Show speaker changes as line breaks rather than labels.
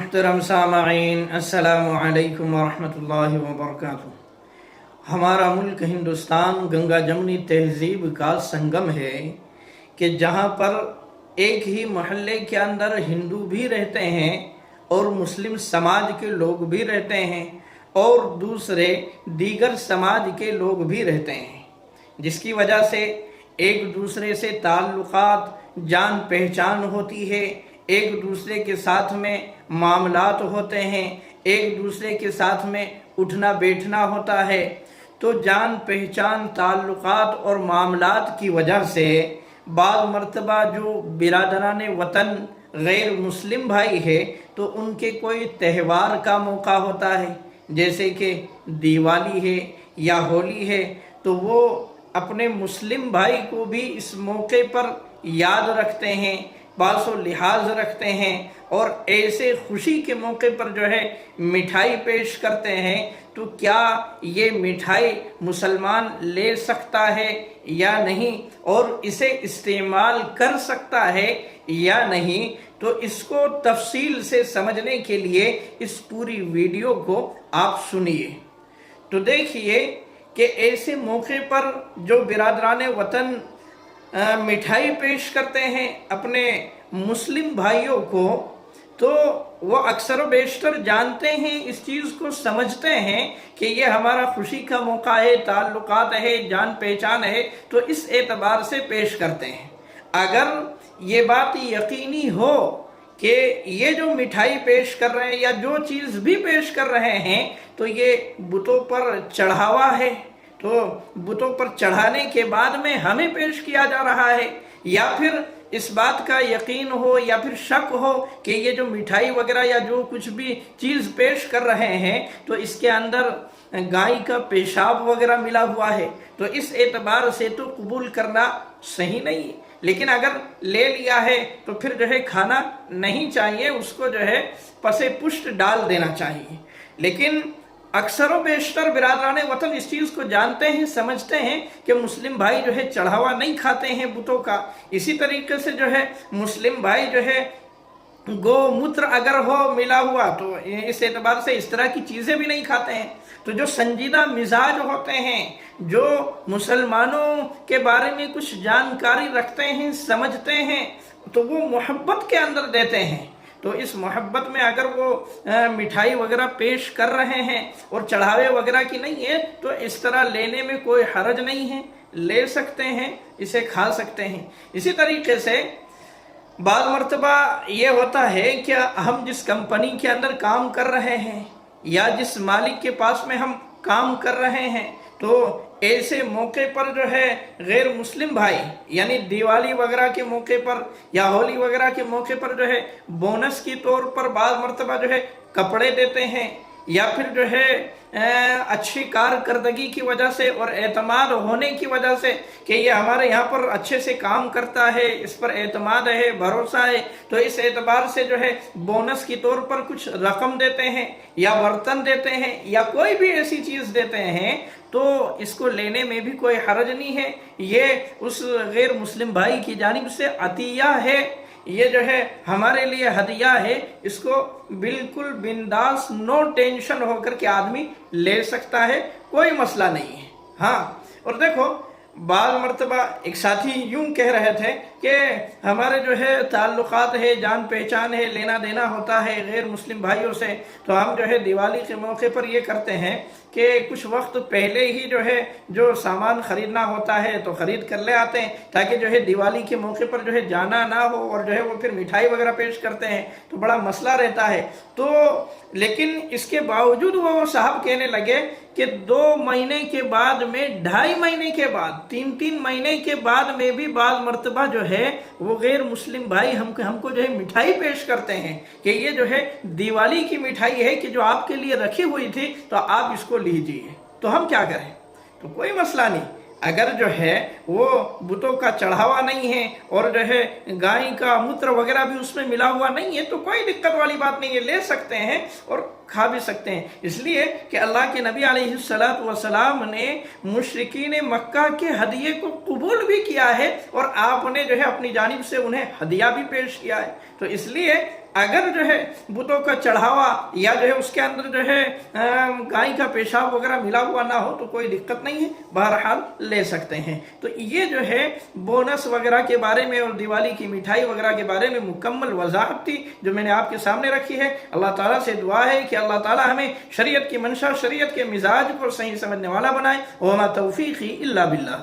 محترم سامعین، السلام علیکم ورحمۃ اللہ وبرکاتہ۔ ہمارا ملک ہندوستان گنگا جمنی تہذیب کا سنگم ہے کہ جہاں پر ایک ہی محلے کے اندر ہندو بھی رہتے ہیں اور مسلم سماج کے لوگ بھی رہتے ہیں اور دوسرے دیگر سماج کے لوگ بھی رہتے ہیں، جس کی وجہ سے ایک دوسرے سے تعلقات، جان پہچان ہوتی ہے، ایک دوسرے کے ساتھ میں معاملات ہوتے ہیں، ایک دوسرے کے ساتھ میں اٹھنا بیٹھنا ہوتا ہے۔ تو جان پہچان، تعلقات اور معاملات کی وجہ سے بعض مرتبہ جو برادران وطن غیر مسلم بھائی ہے تو ان کے کوئی تہوار کا موقع ہوتا ہے، جیسے کہ دیوالی ہے یا ہولی ہے، تو وہ اپنے مسلم بھائی کو بھی اس موقع پر یاد رکھتے ہیں، باس و لحاظ رکھتے ہیں اور ایسے خوشی کے موقع پر جو ہے مٹھائی پیش کرتے ہیں۔ تو کیا یہ مٹھائی مسلمان لے سکتا ہے یا نہیں، اور اسے استعمال کر سکتا ہے یا نہیں، تو اس کو تفصیل سے سمجھنے کے لیے اس پوری ویڈیو کو آپ سنیے۔ تو دیکھیے کہ ایسے موقع پر جو برادران وطن مٹھائی پیش کرتے ہیں اپنے مسلم بھائیوں کو، تو وہ اکثر و بیشتر جانتے ہیں، اس چیز کو سمجھتے ہیں کہ یہ ہمارا خوشی کا موقع ہے، تعلقات ہے، جان پہچان ہے، تو اس اعتبار سے پیش کرتے ہیں۔ اگر یہ بات یقینی ہو کہ یہ جو مٹھائی پیش کر رہے ہیں یا جو چیز بھی پیش کر رہے ہیں تو یہ بتوں پر چڑھاوا ہے، تو بتوں پر چڑھانے کے بعد میں ہمیں پیش کیا جا رہا ہے، یا پھر اس بات کا یقین ہو یا پھر شک ہو کہ یہ جو مٹھائی وغیرہ یا جو کچھ بھی چیز پیش کر رہے ہیں تو اس کے اندر گائے کا پیشاب وغیرہ ملا ہوا ہے، تو اس اعتبار سے تو قبول کرنا صحیح نہیں ہے۔ لیکن اگر لے لیا ہے تو پھر جو ہے کھانا نہیں چاہیے، اس کو جو ہے پسے پشت ڈال دینا چاہیے۔ لیکن اکثر و بیشتر برادران وطن اس چیز کو جانتے ہیں، سمجھتے ہیں کہ مسلم بھائی جو ہے چڑھاوا نہیں کھاتے ہیں بتوں کا۔ اسی طریقے سے جو ہے مسلم بھائی جو ہے گو موتر اگر ہو ملا ہوا تو اس اعتبار سے اس طرح کی چیزیں بھی نہیں کھاتے ہیں۔ تو جو سنجیدہ مزاج ہوتے ہیں، جو مسلمانوں کے بارے میں کچھ جانکاری رکھتے ہیں، سمجھتے ہیں، تو وہ محبت کے اندر دیتے ہیں۔ تو اس محبت میں اگر وہ مٹھائی وغیرہ پیش کر رہے ہیں اور چڑھاوے وغیرہ کی نہیں ہے تو اس طرح لینے میں کوئی حرج نہیں ہے، لے سکتے ہیں، اسے کھا سکتے ہیں۔ اسی طریقے سے بعض مرتبہ یہ ہوتا ہے کہ ہم جس کمپنی کے اندر کام کر رہے ہیں یا جس مالک کے پاس میں ہم کام کر رہے ہیں، تو ایسے موقع پر جو ہے غیر مسلم بھائی یعنی دیوالی وغیرہ کے موقع پر یا ہولی وغیرہ کے موقع پر جو ہے بونس کی طور پر بعض مرتبہ جو ہے کپڑے دیتے ہیں، یا پھر جو ہے اچھی کارکردگی کی وجہ سے اور اعتماد ہونے کی وجہ سے کہ یہ ہمارے یہاں پر اچھے سے کام کرتا ہے، اس پر اعتماد ہے، بھروسہ ہے، تو اس اعتبار سے جو ہے بونس کی طور پر کچھ رقم دیتے ہیں یا برتن دیتے ہیں یا کوئی بھی ایسی چیز دیتے ہیں، تو اس کو لینے میں بھی کوئی حرج نہیں ہے۔ یہ اس غیر مسلم بھائی کی جانب سے عطیہ ہے، یہ جو ہے ہمارے لیے ہدیہ ہے، اس کو بالکل بنداس نو ٹینشن ہو کر کے آدمی لے سکتا ہے، کوئی مسئلہ نہیں ہے۔ ہاں، اور دیکھو بعض مرتبہ ایک ساتھی یوں کہہ رہے تھے کہ ہمارے جو ہے تعلقات ہے، جان پہچان ہے، لینا دینا ہوتا ہے غیر مسلم بھائیوں سے، تو ہم جو ہے دیوالی کے موقع پر یہ کرتے ہیں کہ کچھ وقت پہلے ہی جو ہے جو سامان خریدنا ہوتا ہے تو خرید کر لے آتے ہیں، تاکہ جو ہے دیوالی کے موقع پر جو ہے جانا نہ ہو، اور جو ہے وہ پھر مٹھائی وغیرہ پیش کرتے ہیں تو بڑا مسئلہ رہتا ہے۔ تو لیکن اس کے باوجود وہ صاحب کہنے لگے کہ 2 مہینے کے بعد میں، 2.5 مہینے کے بعد، 3 مہینے کے بعد میں بھی بعض مرتبہ جو ہے وہ غیر مسلم بھائی ہم کو جو ہے مٹھائی پیش کرتے ہیں کہ یہ جو ہے دیوالی کی مٹھائی ہے کہ جو آپ کے لیے رکھی ہوئی تھی تو آپ اس کو لیجئے۔ تو ہم کیا کریں؟ تو کوئی مسئلہ نہیں، اگر جو ہے وہ بتوں کا چڑھاوا نہیں ہے اور جو ہے گائے کا موتر وغیرہ بھی اس میں ملا ہوا نہیں ہے تو کوئی دقت والی بات نہیں ہے، لے سکتے ہیں اور کھا بھی سکتے ہیں، اس لیے کہ اللہ کے نبی علیہ السلام نے مشرکین مکہ کے ہدیے کو قبول بھی کیا ہے اور آپ نے جو ہے اپنی جانب سے انہیں ہدیہ بھی پیش کیا ہے۔ تو اس لیے اگر جو ہے بتوں کا چڑھاوا یا جو ہے اس کے اندر جو ہے گائے کا پیشاب وغیرہ ملا ہوا نہ ہو تو کوئی دقت نہیں ہے، بہرحال لے سکتے ہیں۔ تو یہ جو ہے بونس وغیرہ کے بارے میں اور دیوالی کی مٹھائی وغیرہ کے بارے میں مکمل وضاحت تھی جو میں نے آپ کے سامنے رکھی ہے۔ اللہ تعالیٰ سے دعا ہے کہ اللہ تعالیٰ ہمیں شریعت کی منشا، شریعت کے مزاج کو صحیح سمجھنے والا بنائے۔ وما توفیقی الا باللہ۔